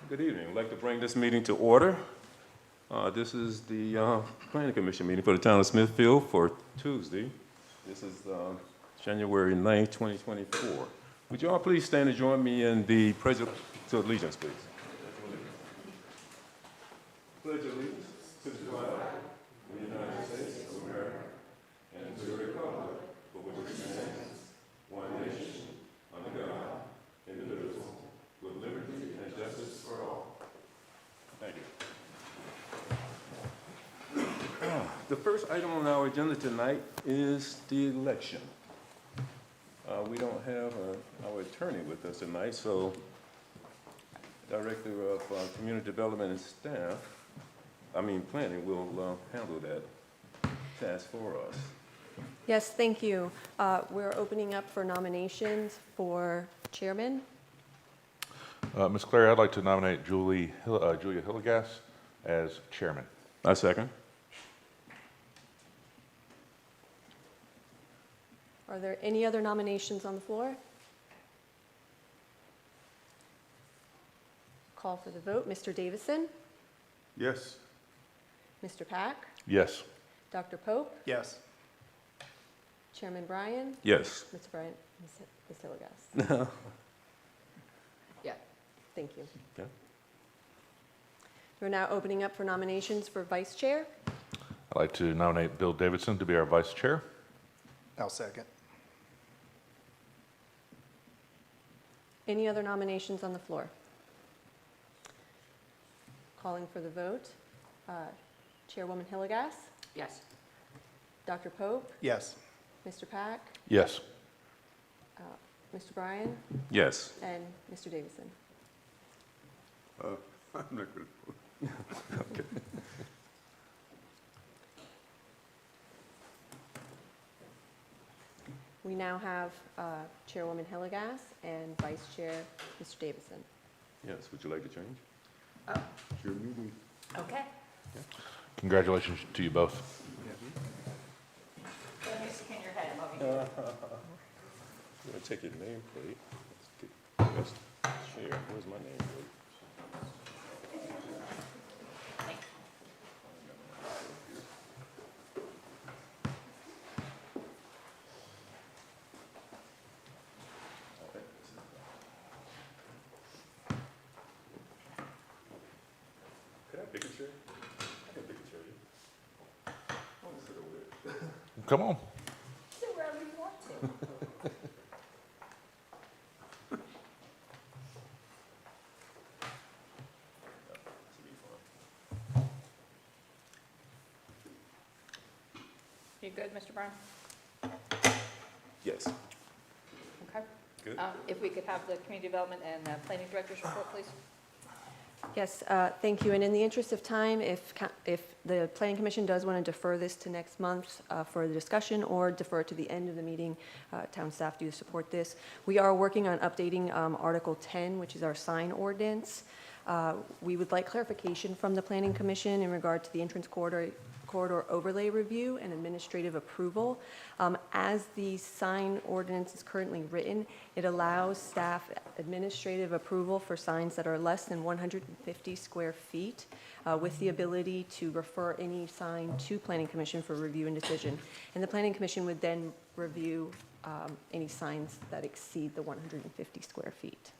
Good evening. I'd like to bring this meeting to order. This is the Planning Commission meeting for the town of Smithfield for Tuesday. This is January 9th, 2024. Would you all please stand and join me in the Pledge of Allegiance, please? Pledge allegiance to the flag of the United States of America and to the republic for which it stands, one nation, under God, indivisible, with liberty and justice for all. Thank you. The first item on our agenda tonight is the election. We don't have our attorney with us tonight, so Director of Community Development and Planning will handle that task for us. Yes, thank you. We're opening up for nominations for chairman. Ms. Clary, I'd like to nominate Julia Hillegas as chairman. I second. Are there any other nominations on the floor? Call for the vote. Mr. Davison? Yes. Mr. Pack? Yes. Dr. Pope? Yes. Chairman Bryan? Yes. Mr. Bryan? Ms. Hillegas? Yeah, thank you. Okay. We're now opening up for nominations for vice chair. I'd like to nominate Bill Davidson to be our vice chair. I'll second. Any other nominations on the floor? Calling for the vote. Chairwoman Hillegas? Yes. Dr. Pope? Yes. Mr. Pack? Yes. Mr. Bryan? Yes. And Mr. Davison? I'm not going to. Okay. We now have Chairwoman Hillegas and Vice Chair Mr. Davison. Yes. Would you like to change? Oh, It's your meeting. okay. Congratulations to you both. Let me scan your head. I'll be I'm going to take your name plate. Let's share. Where's my name plate? Can I pick a chair? I can pick a chair. I'm going to sit over there. Come on. Sit wherever you want to. This will be fun. You good, Mr. Brown? Yes. Okay. Good. If we could have the Community Development and Planning Director's report, please. Yes, thank you. And in the interest of time, if the Planning Commission does want to defer this to next month for the discussion or defer it to the end of the meeting, town staff do support this. We are working on updating Article 10, which is our sign ordinance. We would like clarification from the Planning Commission in regard to the entrance corridor overlay review and administrative approval. As the sign ordinance is currently written, it allows staff administrative approval for signs that are less than 150 square feet with the ability to refer any sign to Planning Commission for review and decision. And the Planning Commission would then review any signs that exceed the 150 square feet.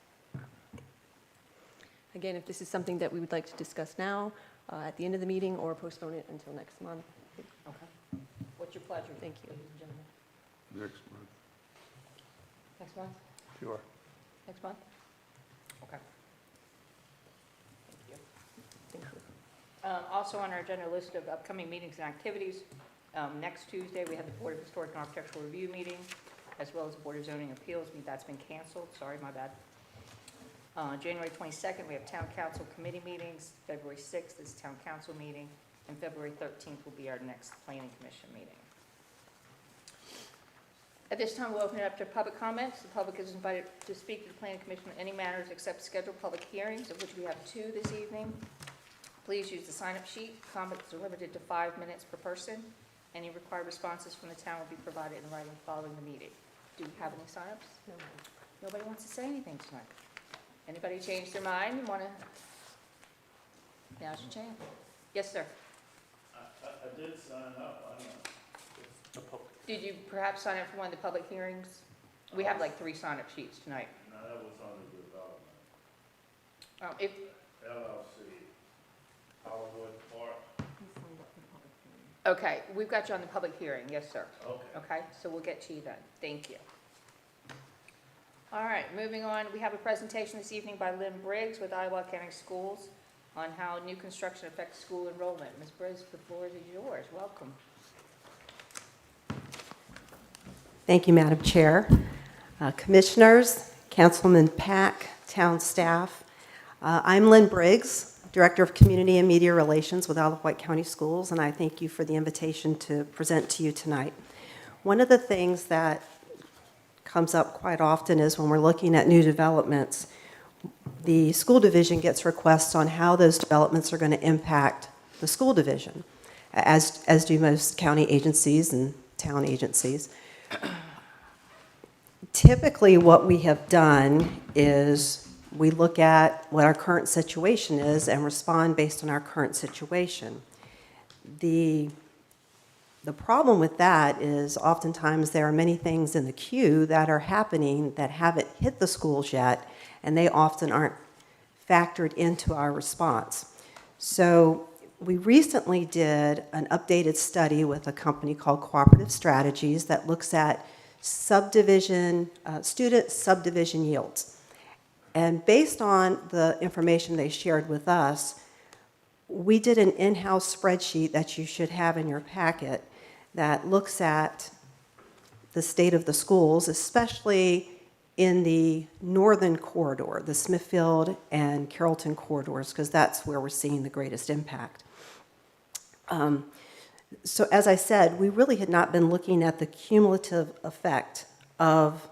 Again, if this is something that we would like to discuss now, at the end of the meeting, or postpone it until next month. Okay. What's your pleasure? Thank you. Ladies and gentlemen. Next month. Next month? Sure. Next month? Okay. Thank you. Thank you. Also on our agenda list of upcoming meetings and activities, next Tuesday, we have the Board of Historic and Architectural Review meeting, as well as the Board of Zoning Appeals. That's been canceled. Sorry, my bad. January 22nd, we have Town Council Committee meetings. February 6th is Town Council meeting. And February 13th will be our next Planning Commission meeting. At this time, we'll open it up to public comments. The public is invited to speak to the Planning Commission on any matters except scheduled public hearings, of which we have 2 this evening. Please use the sign-up sheet. Comments are limited to 5 minutes per person. Any required responses from the town will be provided in writing following the meeting. Do we have any sign-ups? No. Nobody wants to say anything tonight? Anybody change their mind and want to now's your chance. Yes, sir. I did sign up, I don't know. Did you perhaps sign up for one of the public hearings? We have like 3 sign-up sheets tonight. No, that was on the development. If, LLC, Hollywood Park. okay, we've got you on the public hearing, yes, sir. Okay. Okay, so we'll get to you then. Thank you. All right, moving on, we have a presentation this evening by Lynn Briggs with Iowa County Schools on how new construction affects school enrollment. Ms. Briggs, the floor is yours. Welcome. Thank you, Madam Chair. Commissioners, Councilman Pack, town staff. I'm Lynn Briggs, Director of Community and Media Relations with Isle of Wight County Schools, and I thank you for the invitation to present to you tonight. One of the things that comes up quite often is when we're looking at new developments, the school division gets requests on how those developments are going to impact the school division, as do most county agencies and town agencies. Typically, what we have done is we look at what our current situation is and respond based on our current situation. The problem with that is oftentimes there are many things in the queue that are happening that haven't hit the schools yet, and they often aren't factored into our response. So we recently did an updated study with a company called Cooperative Strategies that looks at subdivision, student subdivision yields. And based on the information they shared with us, we did an in-house spreadsheet that you should have in your packet that looks at the state of the schools, especially in the northern corridor, the Smithfield and Carrollton corridors, because that's where we're seeing the greatest impact. So as I said, we really had not been looking at the cumulative effect of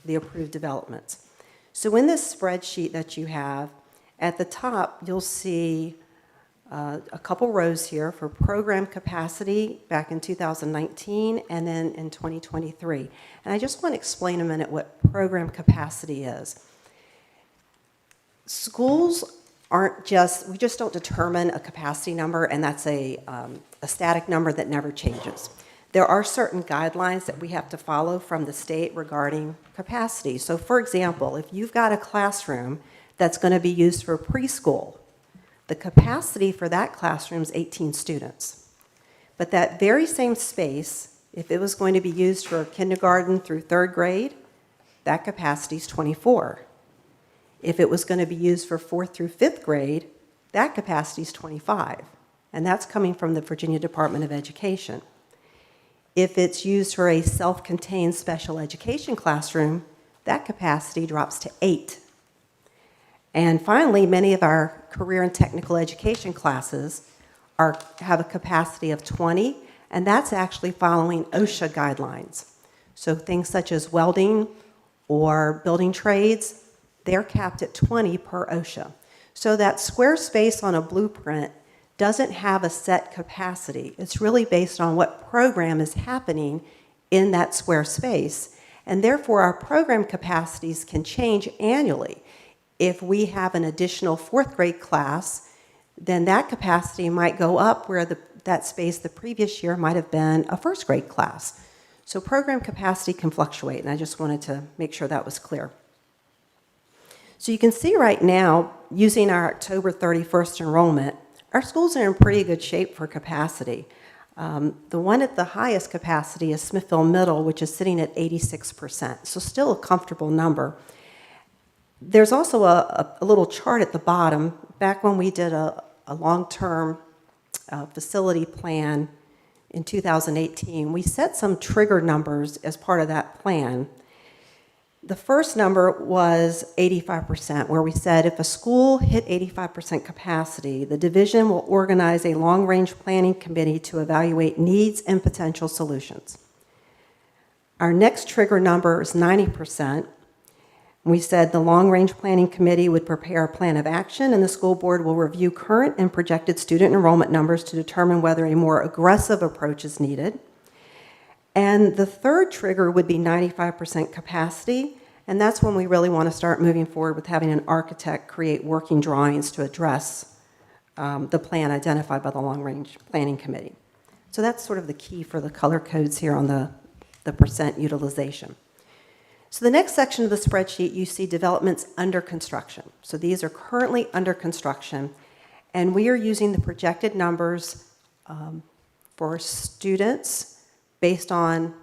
the approved developments. So in this spreadsheet that you have, at the top, you'll see a couple rows here for program capacity back in 2019 and then in 2023. And I just want to explain a minute what program capacity is. Schools aren't just, we just don't determine a capacity number, and that's a static number that never changes. There are certain guidelines that we have to follow from the state regarding capacity. So for example, if you've got a classroom that's going to be used for preschool, the capacity for that classroom is 18 students. But that very same space, if it was going to be used for kindergarten through 3rd grade, that capacity is 24. If it was going to be used for 4th through 5th grade, that capacity is 25. And that's coming from the Virginia Department of Education. If it's used for a self-contained special education classroom, that capacity drops to 8. And finally, many of our career and technical education classes have a capacity of 20, and that's actually following OSHA guidelines. So things such as welding or building trades, they're capped at 20 per OSHA. So that square space on a blueprint doesn't have a set capacity. It's really based on what program is happening in that square space. And therefore, our program capacities can change annually. If we have an additional 4th grade class, then that capacity might go up where that space the previous year might have been a 1st grade class. So program capacity can fluctuate, and I just wanted to make sure that was clear. So you can see right now, using our October 31st enrollment, our schools are in pretty good shape for capacity. The one at the highest capacity is Smithfield Middle, which is sitting at 86%, so still a comfortable number. There's also a little chart at the bottom. Back when we did a long-term facility plan in 2018, we set some trigger numbers as part of that plan. The first number was 85%, where we said if a school hit 85% capacity, the division will organize a long-range planning committee to evaluate needs and potential solutions. Our next trigger number is 90%. We said the long-range planning committee would prepare a plan of action, and the school board will review current and projected student enrollment numbers to determine whether a more aggressive approach is needed. And the third trigger would be 95% capacity, and that's when we really want to start moving forward with having an architect create working drawings to address the plan identified by the Long Range Planning Committee. So that's sort of the key for the color codes here on the percent utilization. So the next section of the spreadsheet, you see developments under construction. So these are currently under construction, and we are using the projected numbers for students based on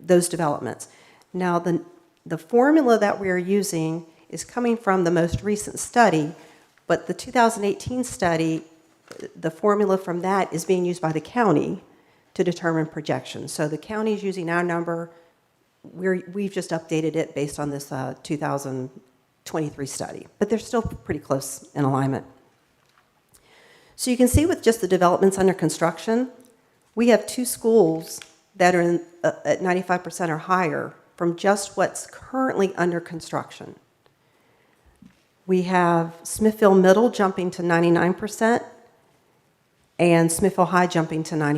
those developments. Now, the formula that we are using is coming from the most recent study, but the 2018 study, the formula from that is being used by the county to determine projections. So the county is using our number. We've just updated it based on this 2023 study, but they're still pretty close in alignment. So you can see with just the developments under construction, we have 2 schools that are at 95% or higher from just what's currently under construction. We have Smithfield Middle jumping to 99%, and Smithfield High jumping to 90%.